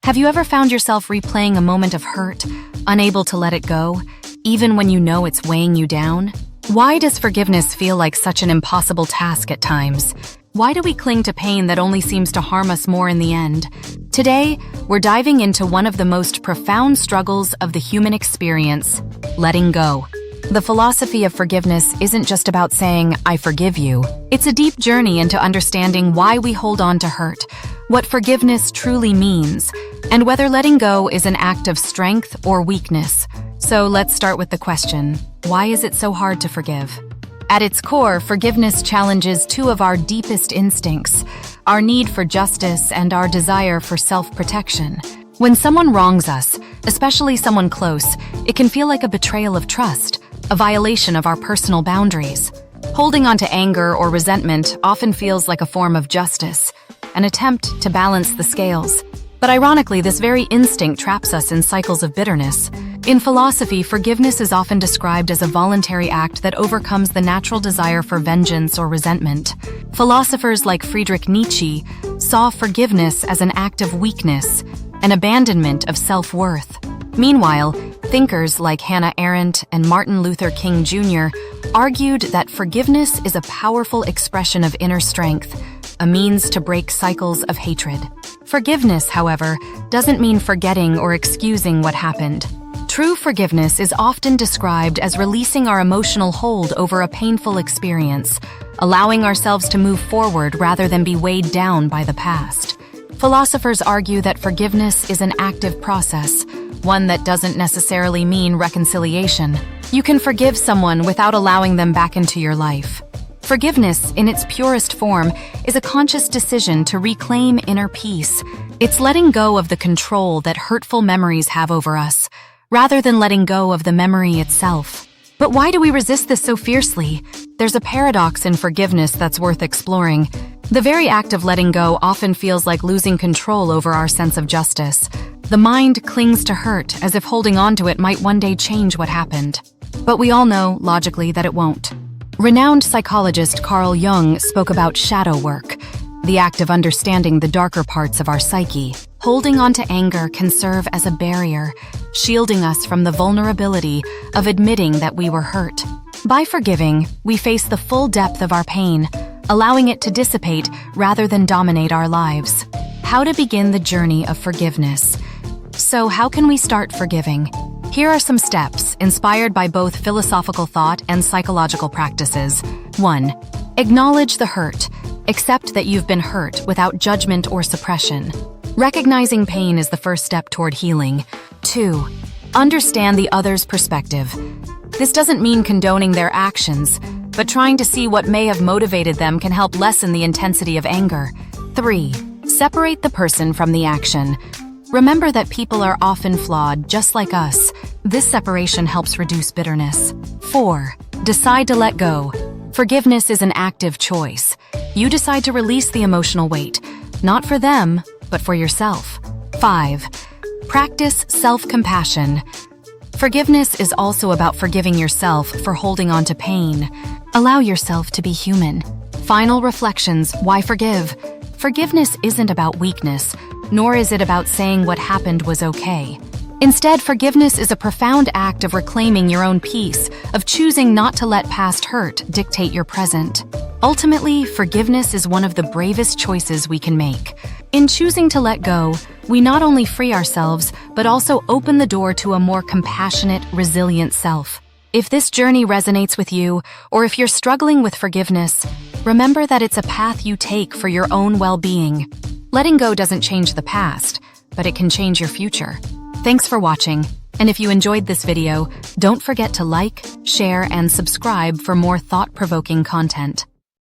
Have you ever found yourself replaying a moment of hurt, unable to let it go, even when you know it's weighing you down? Why does forgiveness feel like such an impossible task at times? Why do we cling to pain that only seems to harm us more in the end? Today, we're diving into one of the most profound struggles of the human experience, letting go. The philosophy of forgiveness isn't just about saying, "I forgive you." It's a deep journey into understanding why we hold on to hurt, what forgiveness truly means, and whether letting go is an act of strength or weakness. So let's start with the question, why is it so hard to forgive? At its core, forgiveness challenges two of our deepest instincts, our need for justice and our desire for self-protection. When someone wrongs us, especially someone close, it can feel like a betrayal of trust, a violation of our personal boundaries. Holding on to anger or resentment often feels like a form of justice, an attempt to balance the scales. But ironically, this very instinct traps us in cycles of bitterness. In philosophy, forgiveness is often described as a voluntary act that overcomes the natural desire for vengeance or resentment. Philosophers like Friedrich Nietzsche saw forgiveness as an act of weakness, an abandonment of self-worth. Meanwhile, thinkers like Hannah Arendt and Martin Luther King Jr. argued that forgiveness is a powerful expression of inner strength, a means to break cycles of hatred. Forgiveness, however, doesn't mean forgetting or excusing what happened. True forgiveness is often described as releasing our emotional hold over a painful experience, allowing ourselves to move forward rather than be weighed down by the past. Philosophers argue that forgiveness is an active process, one that doesn't necessarily mean reconciliation. You can forgive someone without allowing them back into your life. Forgiveness, in its purest form, is a conscious decision to reclaim inner peace. It's letting go of the control that hurtful memories have over us, rather than letting go of the memory itself. But why do we resist this so fiercely? There's a paradox in forgiveness that's worth exploring. The very act of letting go often feels like losing control over our sense of justice. The mind clings to hurt as if holding on to it might one day change what happened. But we all know, logically, that it won't. Renowned psychologist Carl Jung spoke about shadow work, the act of understanding the darker parts of our psyche. Holding on to anger can serve as a barrier, shielding us from the vulnerability of admitting that we were hurt. By forgiving, we face the full depth of our pain, allowing it to dissipate rather than dominate our lives. How to begin the journey of forgiveness. So how can we start forgiving? Here are some steps, inspired by both philosophical thought and psychological practices. 1. Acknowledge the hurt. Accept that you've been hurt without judgment or suppression. Recognizing pain is the first step toward healing. 2. Understand the other's perspective. This doesn't mean condoning their actions, but trying to see what may have motivated them can help lessen the intensity of anger. 3. Separate the person from the action. Remember that people are often flawed, just like us. This separation helps reduce bitterness. 4. Decide to let go. Forgiveness is an active choice. You decide to release the emotional weight, not for them, but for yourself. 5. Practice self-compassion. Forgiveness is also about forgiving yourself for holding on to pain. Allow yourself to be human. Final reflections, why forgive? Forgiveness isn't about weakness, nor is it about saying what happened was okay. Instead, forgiveness is a profound act of reclaiming your own peace, of choosing not to let past hurt dictate your present. Ultimately, forgiveness is one of the bravest choices we can make. In choosing to let go, we not only free ourselves, but also open the door to a more compassionate, resilient self. If this journey resonates with you, or if you're struggling with forgiveness, remember that it's a path you take for your own well-being. Letting go doesn't change the past, but it can change your future. Thanks for watching, and if you enjoyed this video, don't forget to like, share, and subscribe for more thought-provoking content.